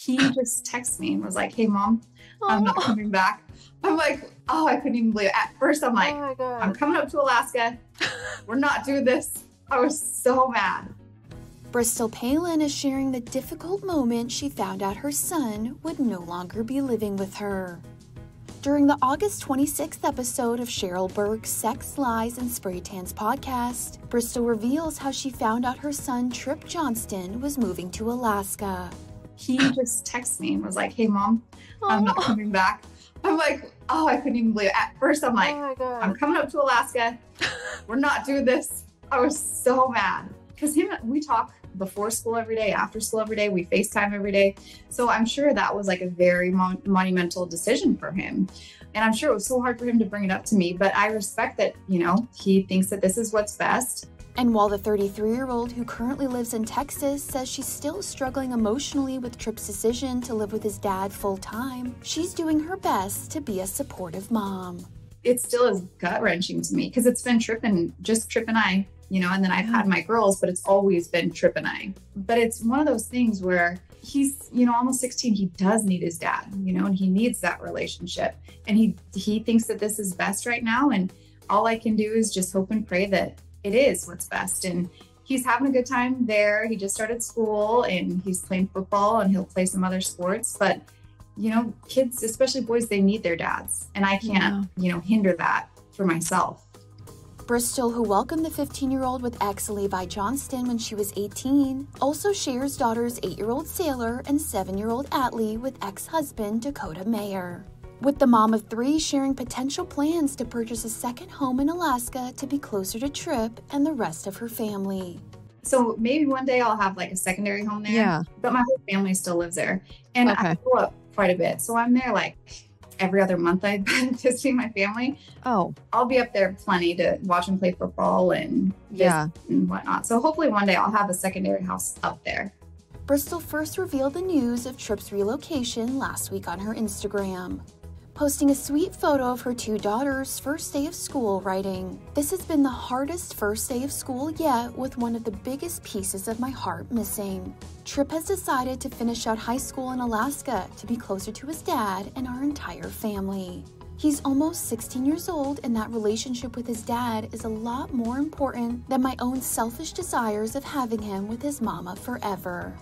He just texted me and was like, "Hey mom, I'm not Oh, coming back." I'm like, oh, I couldn't even believe it. At first I'm like, oh my I'm God. coming up to Alaska. We're not doing this. I was so mad. Bristol Palin is sharing the difficult moment she found out her son would no longer be living with her. During the August 26th episode of Cheryl Burke's Sex, Lies, and Spray Tans podcast, Bristol reveals how she found out her son Tripp Johnston was moving to Alaska. He just texted me and was like, "Hey mom, I'm not coming back." I'm like, oh, I couldn't even believe it. At first I'm like, Oh my God. I'm coming up to Alaska. We're not doing this. I was so mad because we talk before school every day, after school every day. We FaceTime every day. So I'm sure that was like a very monumental decision for him. And I'm sure it was so hard for him to bring it up to me, but I respect that, he thinks that this is what's best. And while the 33-year-old who currently lives in Texas says she's still struggling emotionally with Tripp's decision to live with his dad full-time, she's doing her best to be a supportive mom. It still is gut-wrenching to me because it's been Tripp and I, and then I've had my girls, but it's always been Tripp and I. But it's one of those things where he's, almost 16. He does need his dad, and he needs that relationship. And he thinks that this is best right now. And all I can do is just hope and pray that it is what's best. And he's having a good time there. He just started school and he's playing football and he'll play some other sports. But, kids, especially boys, they need their dads. And I can't, hinder that for myself. Bristol, who welcomed the 15-year-old with ex Levi Johnston when she was 18, also shares daughters 8-year-old Sailor and 7-year-old Atlee with ex-husband Dakota Mayer. With the mom of 3 sharing potential plans to purchase a second home in Alaska to be closer to Tripp and the rest of her family. So maybe one day I'll have like a secondary home there. Yeah. But my whole family still lives there. And I grew up quite a bit. So I'm there like every other month I've been visiting my family. Oh. I'll be up there plenty to watch them play football and visit and whatnot. So hopefully one day I'll have a secondary house up there. Bristol first revealed the news of Tripp's relocation last week on her Instagram, posting a sweet photo of her 2 daughters' first day of school, writing, "This has been the hardest first day of school yet, with one of the biggest pieces of my heart missing. Tripp has decided to finish out high school in Alaska to be closer to his dad and our entire family. He's almost 16 years old, and that relationship with his dad is a lot more important than my own selfish desires of having him with his mama forever."